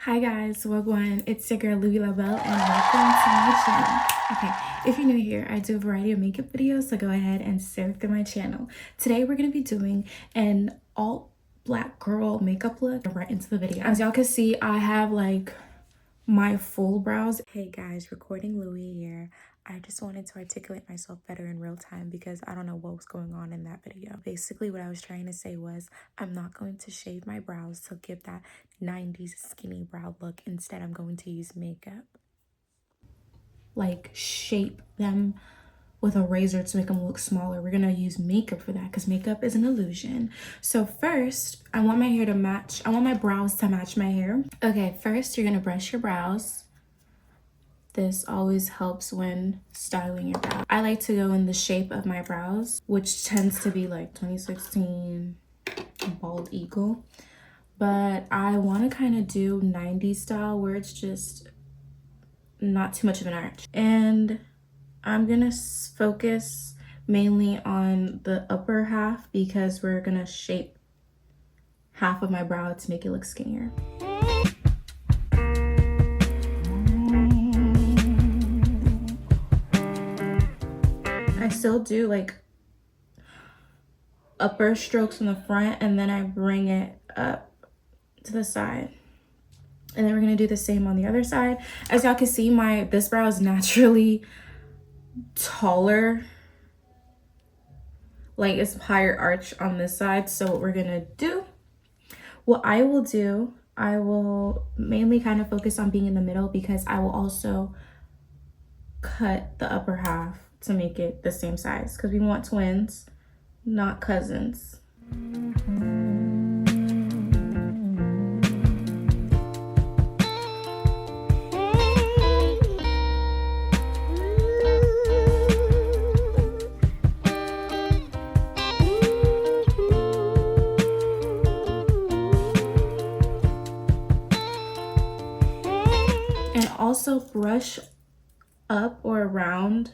Hi guys, welcome. It's your girl Louie LaBelle and welcome to my channel. Okay, if you're new here, I do a variety of makeup videos, so go ahead and surf through my channel. Today we're going to be doing an all black girl makeup look. Right into the video. As y'all can see, I have like my full brows. Hey guys, recording Louie here. I just wanted to articulate myself better in real time because I don't know what was going on in that video. Basically, what I was trying to say was I'm not going to shave my brows to give that 90s skinny brow look. Instead, I'm going to use makeup. Like shape them with a razor to make them look smaller. We're gonna use makeup for that because makeup is an illusion. So first, I want my hair to match. I want my brows to match my hair. Okay, first you're gonna brush your brows. This always helps when styling your brows. I like to go in the shape of my brows, which tends to be like 2016 bald eagle. But I want to kind of do 90s style where it's just not too much of an arch. And I'm going to focus mainly on the upper half because we're going to shape half of my brow to make it look skinnier. I still do like upper strokes from the front and then I bring it up to the side. And then we're gonna do the same on the other side. As y'all can see, this brow is naturally taller. Like it's higher arch on this side. So what we're gonna do, what I will do, I will mainly kind of focus on being in the middle because I will also cut the upper half to make it the same size because we want twins, not cousins. And also brush up or around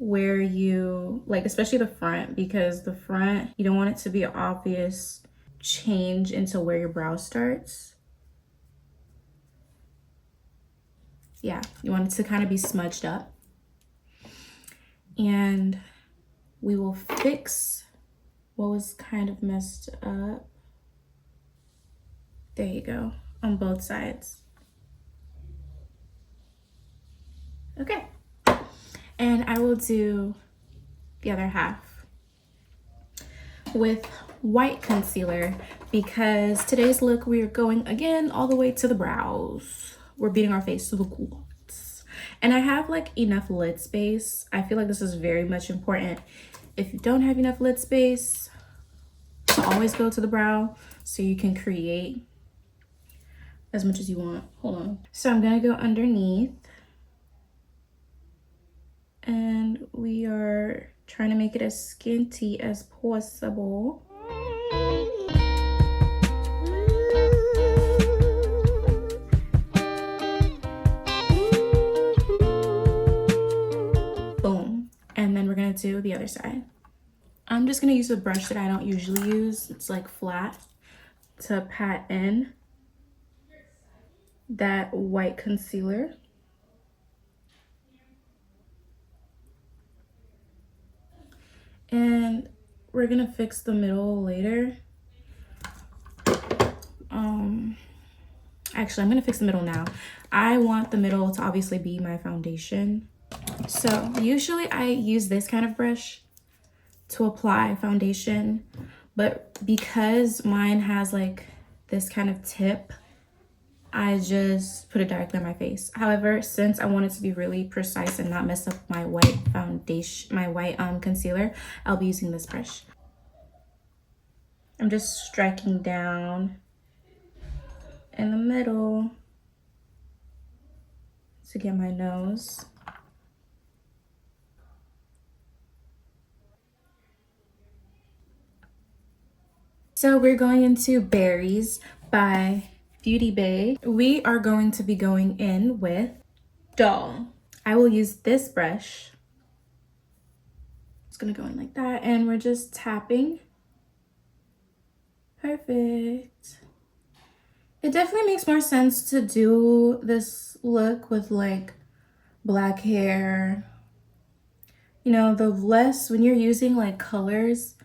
where you like, especially the front, because the front, you don't want it to be an obvious change into where your brow starts. Yeah, you want it to kind of be smudged up. And we will fix what was kind of messed up. There you go, on both sides. Okay, and I will do the other half with white concealer because today's look we are going again all the way to the brows. We're beating our face to the quartz. And I have like enough lid space. I feel like this is very much important. If you don't have enough lid space, always go to the brow so you can create as much as you want. Hold on. So I'm gonna go underneath. And we are trying to make it as skinty as possible. Boom. And then we're gonna do the other side. I'm just gonna use a brush that I don't usually use. It's like flat to pat in that white concealer. And we're gonna fix the middle later. Actually, I'm gonna fix the middle now. I want the middle to obviously be my foundation. So usually I use this kind of brush to apply foundation, but because mine has like this kind of tip, I just put it directly on my face. However, since I want it to be really precise and not mess up my white foundation, my white concealer, I'll be using this brush. I'm just striking down in the middle to get my nose. So we're going into Berries by Beauty Bay. We are going to be going in with Doll. I will use this brush. It's gonna go in like that, and we're just tapping. Perfect. It definitely makes more sense to do this look with like black hair. You know, the less, when you're using like colors,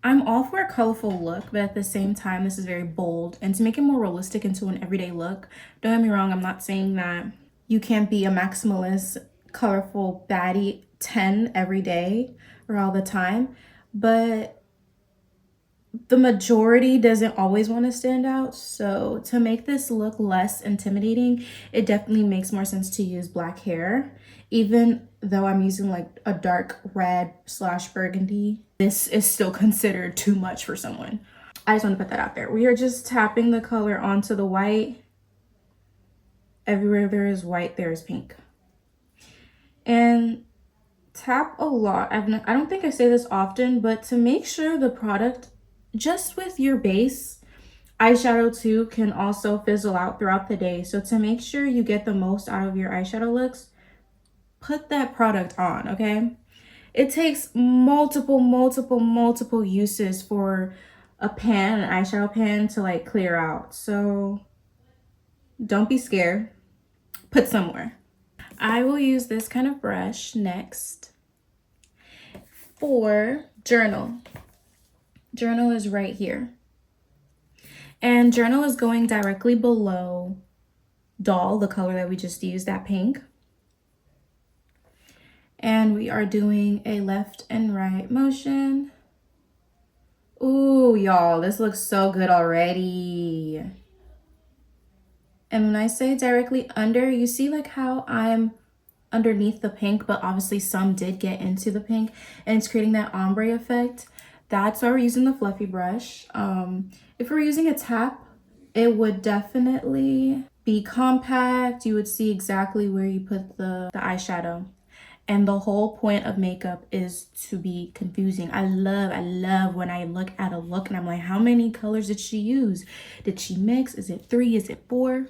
I'm all for a colorful look, but at the same time, this is very bold. And to make it more realistic into an everyday look, don't get me wrong, I'm not saying that you can't be a maximalist, colorful baddie 10 every day or all the time, but the majority doesn't always want to stand out. So to make this look less intimidating, it definitely makes more sense to use black hair. Even though I'm using like a dark red / burgundy, this is still considered too much for someone. I just want to put that out there. We are just tapping the color onto the white. Everywhere there is white, there is pink. And tap a lot. I don't think I say this often, but to make sure the product, just with your base, eyeshadow too can also fizzle out throughout the day. So to make sure you get the most out of your eyeshadow looks, put that product on, okay? It takes multiple uses for a pan, an eyeshadow pan, to like clear out. So don't be scared. Put somewhere. I will use this kind of brush next for journal. Journal is right here. And journal is going directly below doll, the color that we just used, that pink. And we are doing a left and right motion. Ooh, y'all, this looks so good already. And when I say directly under, you see like how I'm underneath the pink, but obviously some did get into the pink and it's creating that ombre effect. That's why we're using the fluffy brush. If we're using a tap, it would definitely be compact. You would see exactly where you put the eyeshadow. And the whole point of makeup is to be confusing. I love when I look at a look and I'm like, how many colors did she use? Did she mix? Is it 3? Is it 4?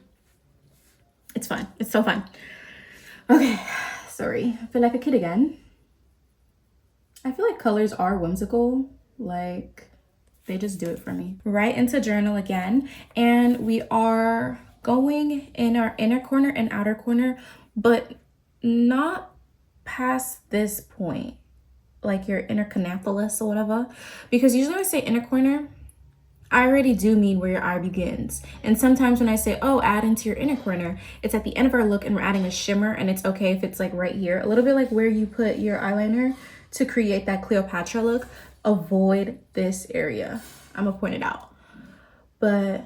It's fun. It's so fun. Okay, sorry. I feel like a kid again. I feel like colors are whimsical. Like, they just do it for me. Right into journal again. And we are going in our inner corner and outer corner, but not past this point, like your inner canopulus or whatever, because usually when I say inner corner, I already do mean where your eye begins. And sometimes when I say, oh, add into your inner corner, it's at the end of our look and we're adding a shimmer, and it's okay if it's like right here, a little bit like where you put your eyeliner to create that Cleopatra look. Avoid this area. I'm gonna point it out, but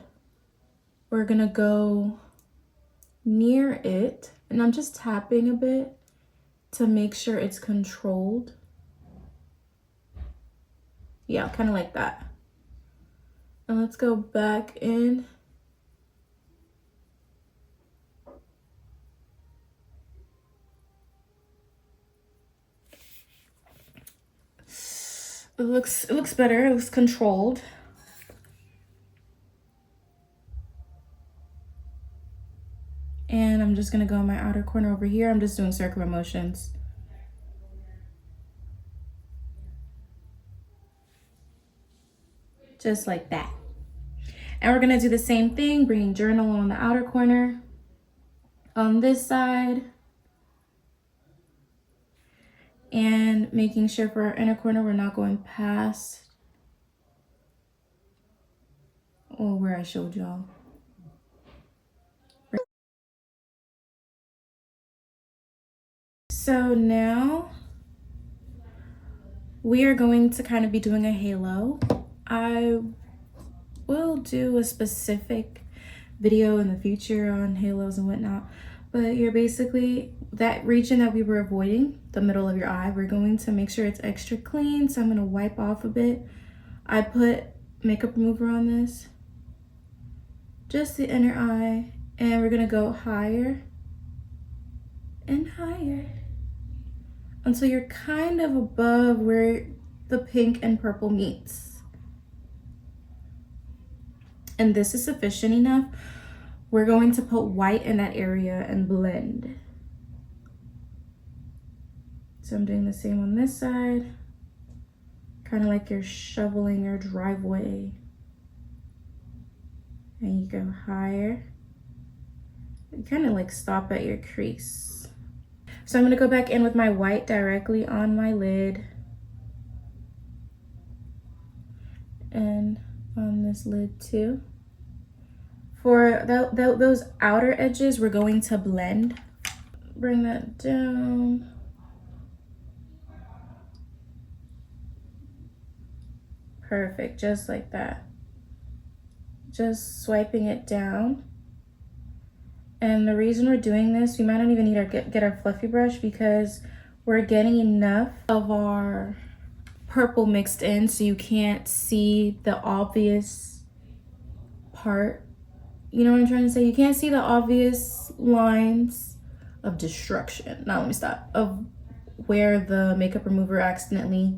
we're gonna go near it, and I'm just tapping a bit to make sure it's controlled. Yeah, kind of like that. And let's go back in. It looks better. It looks controlled. And I'm just gonna go in my outer corner over here. I'm just doing circular motions. Just like that. And we're gonna do the same thing, bringing journal on the outer corner. On this side. And making sure for our inner corner, we're not going past where I showed y'all. So now we are going to kind of be doing a halo. I will do a specific video in the future on halos and whatnot, but you're basically that region that we were avoiding, the middle of your eye, we're going to make sure it's extra clean. So I'm going to wipe off a bit. I put makeup remover on this, just the inner eye, and we're going to go higher and higher until you're kind of above where the pink and purple meets. And this is sufficient enough. We're going to put white in that area and blend. So I'm doing the same on this side, kind of like you're shoveling your driveway. and you go higher. You kind of like stop at your crease. So I'm gonna go back in with my white directly on my lid and on this lid too. For those outer edges, we're going to blend. Bring that down. Perfect, just like that. Just swiping it down. And the reason we're doing this, we might not even need to get our fluffy brush because we're getting enough of our purple mixed in so you can't see the obvious part. You know what I'm trying to say? You can't see the obvious lines of destruction. Now let me stop. Of where the makeup remover accidentally,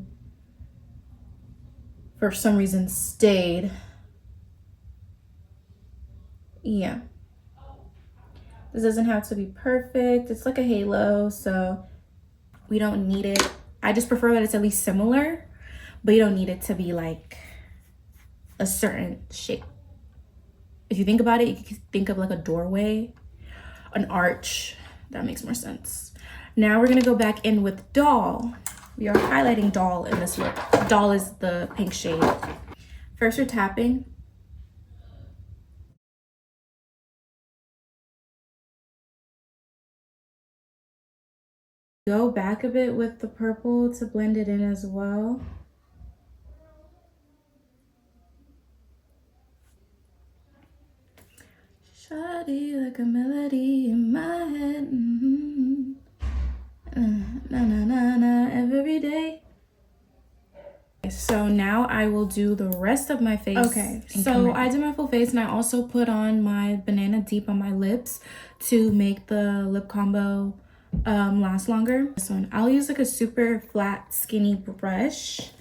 for some reason, stayed. Yeah. This doesn't have to be perfect. It's like a halo, so we don't need it. I just prefer that it's at least similar, but you don't need it to be like a certain shape. If you think about it, you can think of like a doorway, an arch. That makes more sense. Now we're gonna go back in with Doll. We are highlighting Doll in this look. Doll is the pink shade. First, we're tapping. Go back a bit with the purple to blend it in as well. Shoddy like a melody in my head. Na na na na every day. So now I will do the rest of my face. Okay, so I did my full face and I also put on my Banana Deep on my lips to make the lip combo last longer. This one, I'll use like a super flat skinny brush.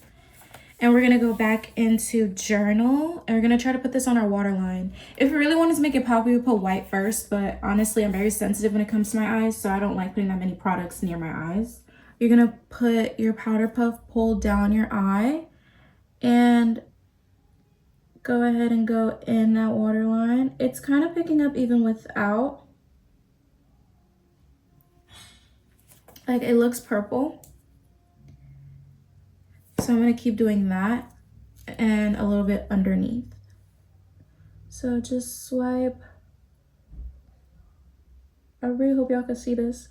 And we're gonna go back into Journal and we're gonna try to put this on our waterline. If we really wanted to make it pop, we would put white first, but honestly, I'm very sensitive when it comes to my eyes, so I don't like putting that many products near my eyes. You're gonna put your powder puff, pull down your eye, and go ahead and go in that waterline. It's kind of picking up even without. Like, it looks purple. So I'm gonna keep doing that and a little bit underneath. So just swipe. I really hope y'all can see this.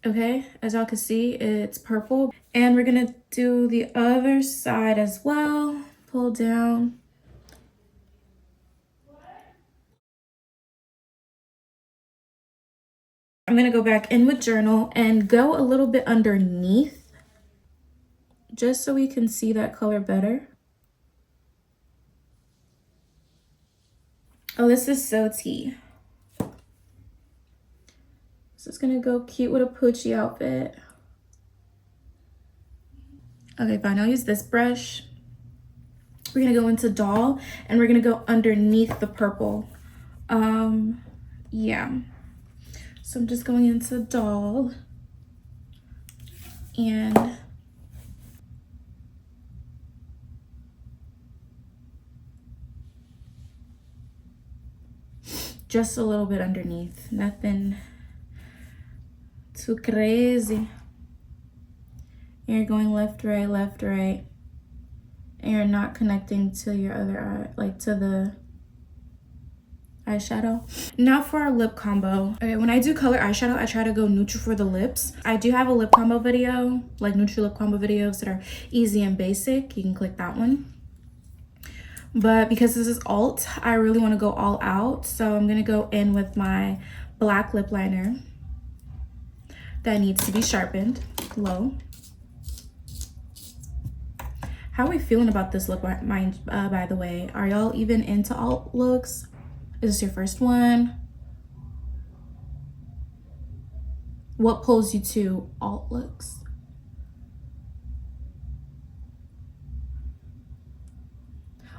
Okay, as y'all can see, it's purple. And we're gonna do the other side as well. Pull down. I'm gonna go back in with Journal and go a little bit underneath, just so we can see that color better. Oh, this is so tea. This is gonna go cute with a Poochie outfit. Okay, fine, I'll use this brush. We're gonna go into Doll and we're gonna go underneath the purple. Yeah. So I'm just going into Doll and just a little bit underneath, nothing too crazy. And you're going left, right, and you're not connecting to your other eye, like to the eyeshadow. Now for our lip combo. Okay, when I do color eyeshadow, I try to go neutral for the lips. I do have a lip combo video, like neutral lip combo videos that are easy and basic. You can click that one. But because this is alt, I really want to go all out. So I'm gonna go in with my black lip liner that needs to be sharpened low. How are we feeling about this look, by the way? Are y'all even into alt looks? Is this your first one? What pulls you to alt looks?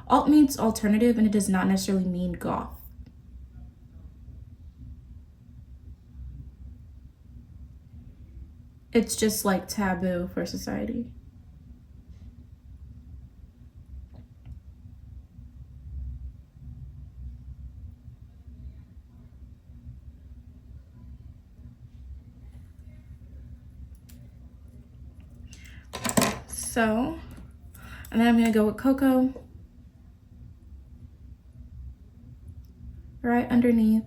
Alt means alternative and it does not necessarily mean goth. It's just like taboo for society. So, and then I'm gonna go with Cocoa right underneath.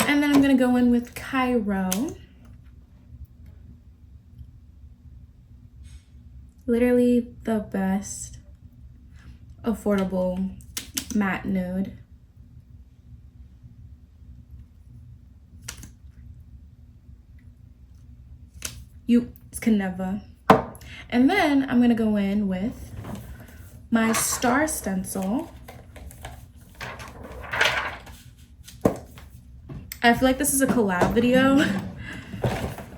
And then I'm gonna go in with Cairo. Literally the best affordable matte nude. You can never. And then I'm gonna go in with my star stencil. I feel like this is a collab video.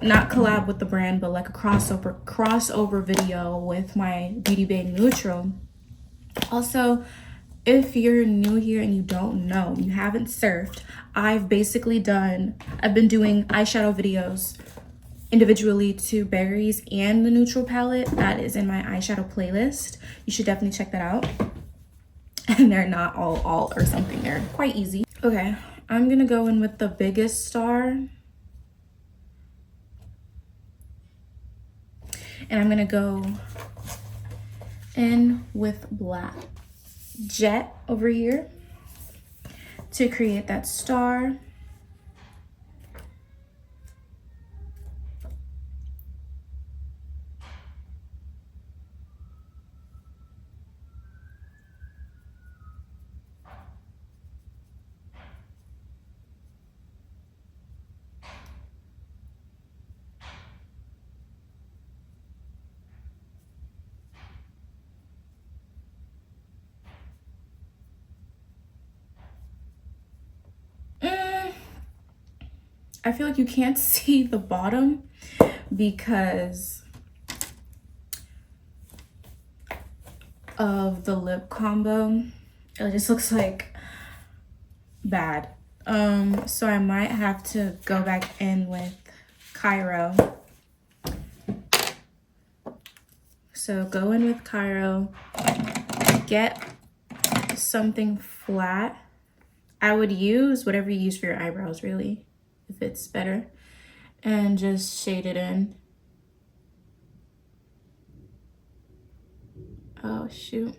Not collab with the brand, but like a crossover video with my Beauty Bay Neutral. Also, if you're new here and you don't know, you haven't surfed, I've been doing eyeshadow videos individually to berries and the neutral palette that is in my eyeshadow playlist. You should definitely check that out. And they're not all or something, they're quite easy. Okay, I'm gonna go in with the biggest star. And I'm gonna go in with black jet over here to create that star. I feel like you can't see the bottom because of the lip combo. It just looks like bad. So I might have to go back in with Cairo. So go in with Cairo, get something flat. I would use whatever you use for your eyebrows, really, if it's better, and just shade it in. Oh shoot.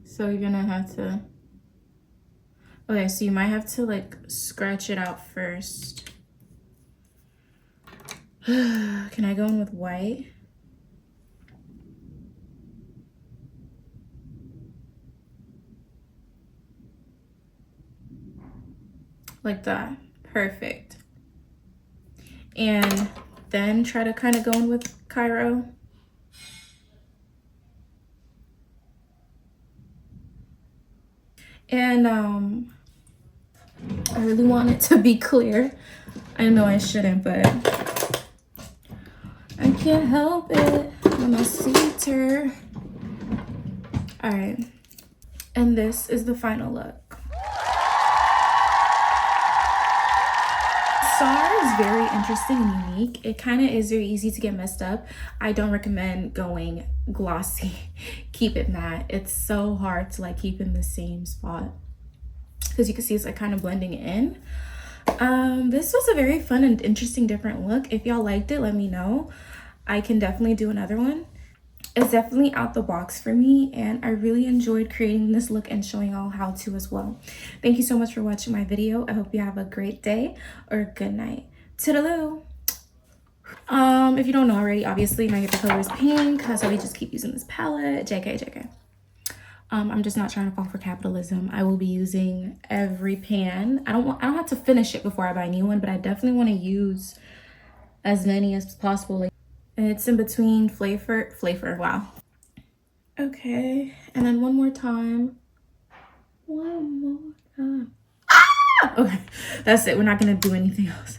So you're gonna have to, okay, so you might have to like scratch it out first. Can I go in with white? Like that. Perfect. And then try to kind of go in with Cairo. And I really want it to be clear. I know I shouldn't, but I can't help it. I'm a seater. All right. And this is the final look. Star is very interesting and unique. It kind of is very easy to get messed up. I don't recommend going glossy. Keep it matte. It's so hard to like keep in the same spot because you can see it's like kind of blending in. This was a very fun and interesting different look. If y'all liked it, let me know. I can definitely do another one. It's definitely out the box for me, and I really enjoyed creating this look and showing y'all how to as well. Thank you so much for watching my video. I hope you have a great day or good night. Toodaloo. If you don't know already, obviously my favorite color is pink, so we just keep using this palette. JK. I'm just not trying to fall for capitalism. I will be using every pan. I don't have to finish it before I buy a new one, but I definitely want to use as many as possible. It's in between flavor, wow. Okay, and then one more time. Ah! Okay, that's it. We're not gonna do anything else.